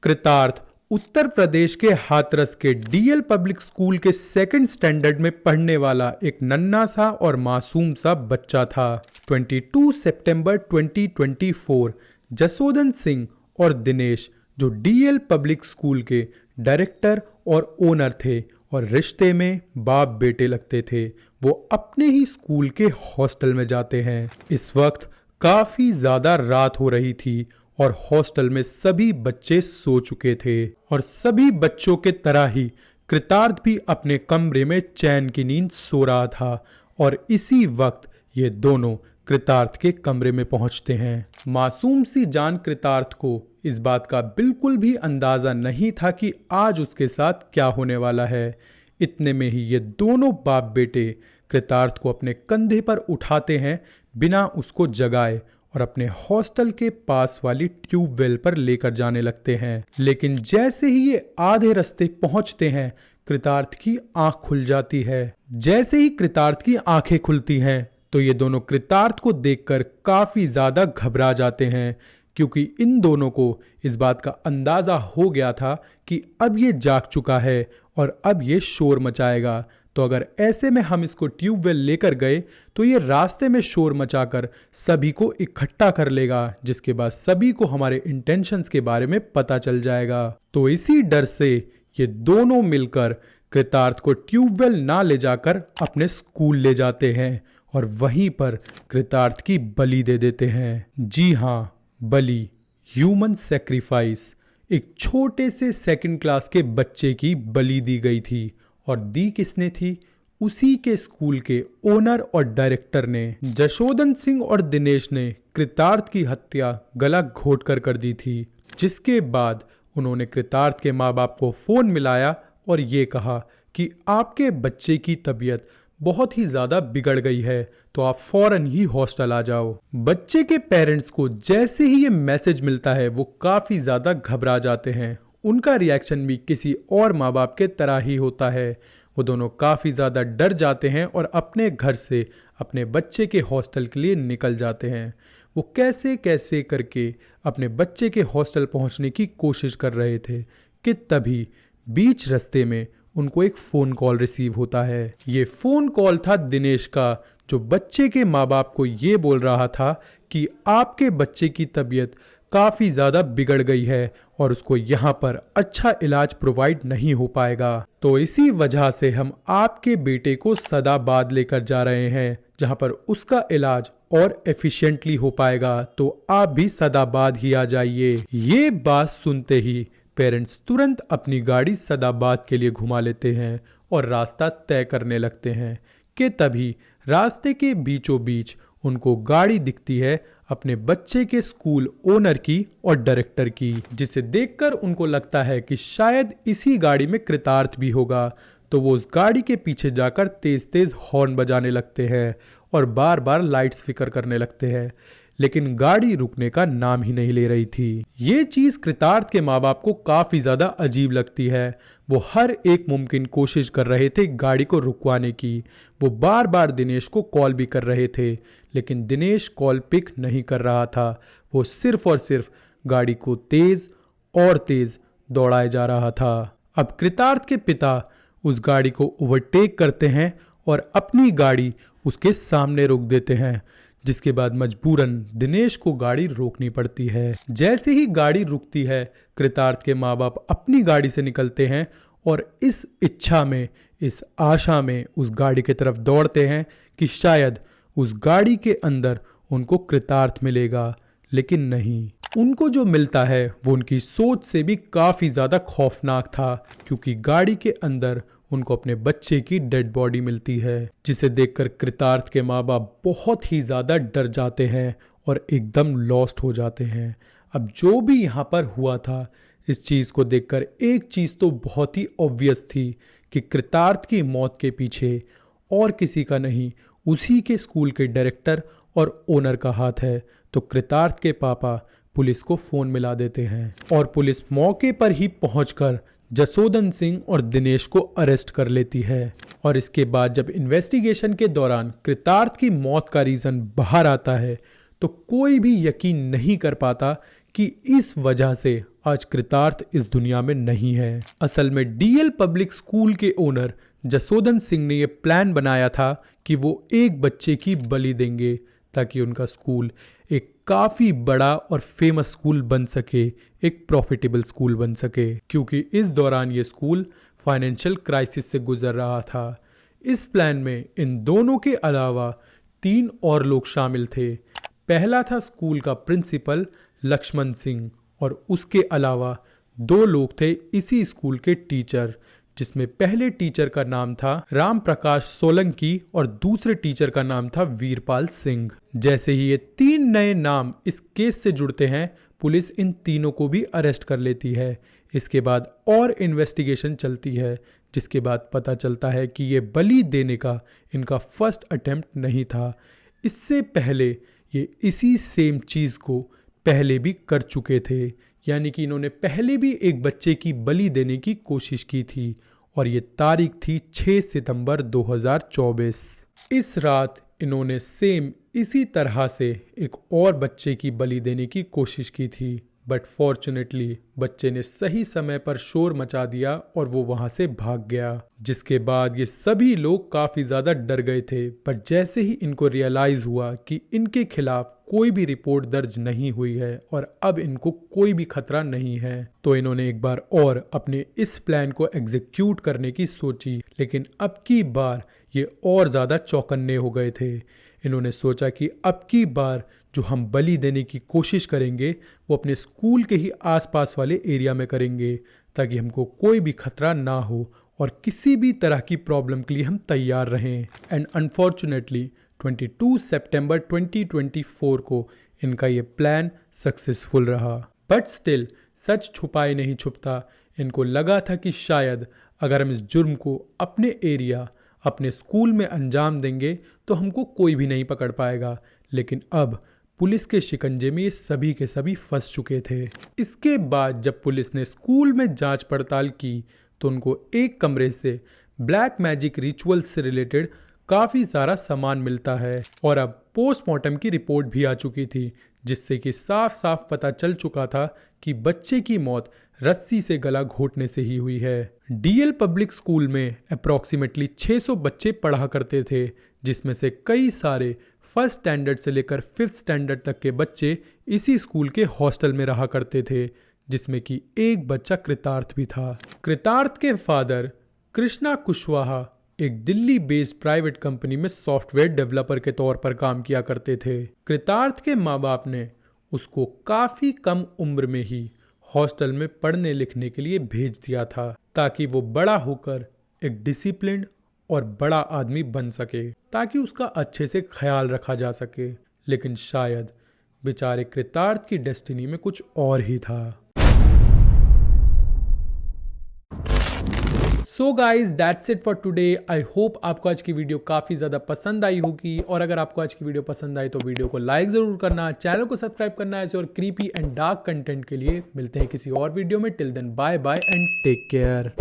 कृतार्थ उत्तर प्रदेश के हाथरस के डीएल पब्लिक स्कूल के सेकंड स्टैंडर्ड में पढ़ने वाला एक नन्हा सा और मासूम सा बच्चा था। 22 सितंबर 2024 जसोदन सिंह और दिनेश, जो डीएल पब्लिक स्कूल के डायरेक्टर और ओनर थे और रिश्ते में बाप बेटे लगते थे, वो अपने ही स्कूल के हॉस्टल में जाते हैं। इस वक्त काफी ज्यादा रात हो रही थी और हॉस्टल में सभी बच्चे सो चुके थे और सभी बच्चों के तरह ही कृतार्थ भी अपने कमरे में चैन की नींद सो रहा था। और इसी वक्त ये दोनों कृतार्थ के कमरे में पहुंचते हैं। मासूम सी जान कृतार्थ को इस बात का बिल्कुल भी अंदाजा नहीं था कि आज उसके साथ क्या होने वाला है। इतने में ही ये दोनों बाप बेटे कृतार्थ को अपने कंधे पर उठाते हैं बिना उसको जगाए और अपने हॉस्टल के पास वाली ट्यूबवेल पर लेकर जाने लगते हैं। लेकिन जैसे ही ये आधे रास्ते पहुंचते हैं, कृतार्थ की आंख खुल जाती है। जैसे ही कृतार्थ की आंखें खुलती हैं तो ये दोनों कृतार्थ को देखकर काफी ज्यादा घबरा जाते हैं, क्योंकि इन दोनों को इस बात का अंदाजा हो गया था कि अब ये जाग चुका है और अब ये शोर मचाएगा। तो अगर ऐसे में हम इसको ट्यूबवेल लेकर गए तो ये रास्ते में शोर मचाकर सभी को इकट्ठा कर लेगा, जिसके बाद सभी को हमारे इंटेंशंस के बारे में पता चल जाएगा। तो इसी डर से ये दोनों मिलकर कृतार्थ को ट्यूबवेल ना ले जाकर अपने स्कूल ले जाते हैं और वहीं पर कृतार्थ की बलि दे देते हैं। जी हाँ, बलि, ह्यूमन सेक्रीफाइस। एक छोटे से सेकंड क्लास के बच्चे की बलि दी गई थी और दी किसने थी? उसी के स्कूल के ओनर और डायरेक्टर ने। जसोदन सिंह और दिनेश ने कृतार्थ की हत्या गला घोटकर कर दी थी, जिसके बाद उन्होंने कृतार्थ के माँ बाप को फोन मिलाया और ये कहा कि आपके बच्चे की तबीयत बहुत ही ज्यादा बिगड़ गई है, तो आप फौरन ही हॉस्टल आ जाओ। बच्चे के पेरेंट्स को जैसे ही ये मैसेज मिलता है वो काफी ज्यादा घबरा जाते हैं। उनका रिएक्शन भी किसी और माँ बाप के तरह ही होता है। वो दोनों काफ़ी ज़्यादा डर जाते हैं और अपने घर से अपने बच्चे के हॉस्टल के लिए निकल जाते हैं। वो कैसे कैसे करके अपने बच्चे के हॉस्टल पहुंचने की कोशिश कर रहे थे कि तभी बीच रास्ते में उनको एक फ़ोन कॉल रिसीव होता है। ये फ़ोन कॉल था दिनेश का, जो बच्चे के माँ बाप को ये बोल रहा था कि आपके बच्चे की तबीयत काफ़ी ज़्यादा बिगड़ गई है और उसको यहाँ पर अच्छा इलाज प्रोवाइड नहीं हो पाएगा। तो इसी वजह से हम आपके बेटे को सदाबाद लेकर जा रहे हैं, जहाँ पर उसका इलाज और एफिशिएंटली हो पाएगा। तो आप भी सदाबाद ही आ जाइए। ये बात सुनते ही पेरेंट्स तुरंत अपनी गाड़ी सदाबाद के लिए घुमा लेते हैं और रास्ता तय करने लगते हैं कि तभी रास्ते के बीचों बीच उनको गाड़ी दिखती है अपने बच्चे के स्कूल ओनर की और डायरेक्टर की, जिसे देखकर उनको लगता है कि शायद इसी गाड़ी में कृतार्थ भी होगा। तो वो उस गाड़ी के पीछे जाकर तेज तेज हॉर्न बजाने लगते हैं और बार बार लाइट्स फिकर करने लगते हैं, लेकिन गाड़ी रुकने का नाम ही नहीं ले रही थी। ये चीज कृतार्थ के माँ बाप को काफी ज्यादा अजीब लगती है। वो हर एक मुमकिन कोशिश कर रहे थे गाड़ी को रुकवाने की। वो बार बार दिनेश को कॉल भी कर रहे थे, लेकिन दिनेश कॉल पिक नहीं कर रहा था। वो सिर्फ और सिर्फ गाड़ी को तेज और तेज दौड़ाए जा रहा था। अब कृतार्थ के पिता उस गाड़ी को ओवरटेक करते हैं और अपनी गाड़ी उसके सामने रोक देते हैं, जिसके बाद मजबूरन दिनेश को गाड़ी रोकनी पड़ती है। जैसे ही गाड़ी रुकती है, कृतार्थ के माँ बाप अपनी गाड़ी से निकलते हैं और इस इच्छा में, इस आशा में उस गाड़ी की तरफ दौड़ते हैं कि शायद उस गाड़ी के अंदर उनको कृतार्थ मिलेगा। लेकिन नहीं, उनको जो मिलता है वो उनकी सोच से भी काफ़ी ज़्यादा खौफनाक था, क्योंकि गाड़ी के अंदर उनको अपने बच्चे की डेड बॉडी मिलती है, जिसे देखकर कृतार्थ के माँ बाप बहुत ही ज़्यादा डर जाते हैं और एकदम लॉस्ट हो जाते हैं। अब जो भी यहाँ पर हुआ था, इस चीज़ को देखकर एक चीज़ तो बहुत ही ऑब्वियस थी कि कृतार्थ की मौत के पीछे और किसी का नहीं, उसी के स्कूल के डायरेक्टर और ओनर का हाथ है। तो कृतार्थ के पापा पुलिस को फ़ोन मिला देते हैं और पुलिस मौके पर ही पहुंचकर जसोदन सिंह और दिनेश को अरेस्ट कर लेती है। और इसके बाद जब इन्वेस्टिगेशन के दौरान कृतार्थ की मौत का रीज़न बाहर आता है, तो कोई भी यकीन नहीं कर पाता कि इस वजह से आज कृतार्थ इस दुनिया में नहीं है। असल में डीएल पब्लिक स्कूल के ओनर जसोदन सिंह ने यह प्लान बनाया था कि वो एक बच्चे की बलि देंगे ताकि उनका स्कूल एक काफ़ी बड़ा और फेमस स्कूल बन सके, एक प्रॉफिटेबल स्कूल बन सके, क्योंकि इस दौरान ये स्कूल फाइनेंशियल क्राइसिस से गुजर रहा था। इस प्लान में इन दोनों के अलावा 3 और लोग शामिल थे। पहला था स्कूल का प्रिंसिपल लक्ष्मण सिंह और उसके अलावा 2 लोग थे इसी स्कूल के टीचर, जिसमें पहले टीचर का नाम था राम प्रकाश सोलंकी और दूसरे टीचर का नाम था वीरपाल सिंह। जैसे ही ये 3 नए नाम इस केस से जुड़ते हैं, पुलिस इन तीनों को भी अरेस्ट कर लेती है। इसके बाद और इन्वेस्टिगेशन चलती है, जिसके बाद पता चलता है कि ये बलि देने का इनका फर्स्ट अटेम्प्ट नहीं था। इससे पहले ये इसी सेम चीज़ को पहले भी कर चुके थे, यानी कि इन्होंने पहले भी एक बच्चे की बलि देने की कोशिश की थी और ये तारीख थी 6 सितंबर 2024। इस रात इन्होंने सेम इसी तरह से एक और बच्चे की बलि देने की कोशिश की थी, बट फॉर्चुनेटली बच्चे ने सही समय पर शोर मचा दिया और वो वहां से भाग गया, जिसके बाद ये सभी लोग काफ़ी ज़्यादा डर गए थे। पर जैसे ही इनको रियलाइज़ हुआ कि इनके खिलाफ कोई भी रिपोर्ट दर्ज नहीं हुई है और अब इनको कोई भी खतरा नहीं है, तो इन्होंने एक बार और अपने इस प्लान को एग्जीक्यूट करने की सोची। लेकिन अब की बार ये और ज़्यादा चौकन्ने हो गए थे। इन्होंने सोचा कि अब की बार जो हम बलि देने की कोशिश करेंगे वो अपने स्कूल के ही आसपास वाले एरिया में करेंगे, ताकि हमको कोई भी खतरा ना हो और किसी भी तरह की प्रॉब्लम के लिए हम तैयार रहें। एंड अनफॉर्चुनेटली 22 सितंबर 2024 को इनका ये प्लान सक्सेसफुल रहा। बट स्टिल सच छुपाए नहीं छुपता। इनको लगा था कि शायद अगर हम इस जुर्म को अपने एरिया, अपने स्कूल में अंजाम देंगे तो हमको कोई भी नहीं पकड़ पाएगा। लेकिन अब पुलिस के शिकंजे में ये सभी के सभी फंस चुके थे। इसके बाद जब पुलिस ने स्कूल में जांच पड़ताल की तो उनको एक कमरे से ब्लैक मैजिक रिचुअल से रिलेटेड काफ़ी सारा सामान मिलता है और अब पोस्टमार्टम की रिपोर्ट भी आ चुकी थी, जिससे कि साफ साफ पता चल चुका था कि बच्चे की मौत रस्सी से गला घोटने से ही हुई है। डीएल पब्लिक स्कूल में अप्रॉक्सीमेटली 600 बच्चे पढ़ा करते थे, जिसमें से कई सारे फर्स्ट स्टैंडर्ड से लेकर 5th स्टैंडर्ड तक के बच्चे इसी स्कूल के हॉस्टल में रहा करते थे, जिसमें कि एक बच्चा कृतार्थ भी था। कृतार्थ के फादर कृष्णा कुशवाहा एक दिल्ली बेस्ड प्राइवेट कंपनी में सॉफ्टवेयर डेवलपर के तौर पर काम किया करते थे। कृतार्थ के माँ बाप ने उसको काफ़ी कम उम्र में ही हॉस्टल में पढ़ने लिखने के लिए भेज दिया था, ताकि वो बड़ा होकर एक डिसिप्लिन्ड और बड़ा आदमी बन सके, ताकि उसका अच्छे से ख्याल रखा जा सके। लेकिन शायद बेचारे कृतार्थ की डेस्टिनी में कुछ और ही था। So guys that's it for today. I hope आपको आज की वीडियो काफ़ी ज़्यादा पसंद आई होगी, और अगर आपको आज की वीडियो पसंद आई तो वीडियो को लाइक ज़रूर करना, चैनल को सब्सक्राइब करना ऐसे और क्रीपी एंड डार्क कंटेंट के लिए। मिलते हैं किसी और वीडियो में। Till then bye bye and take care.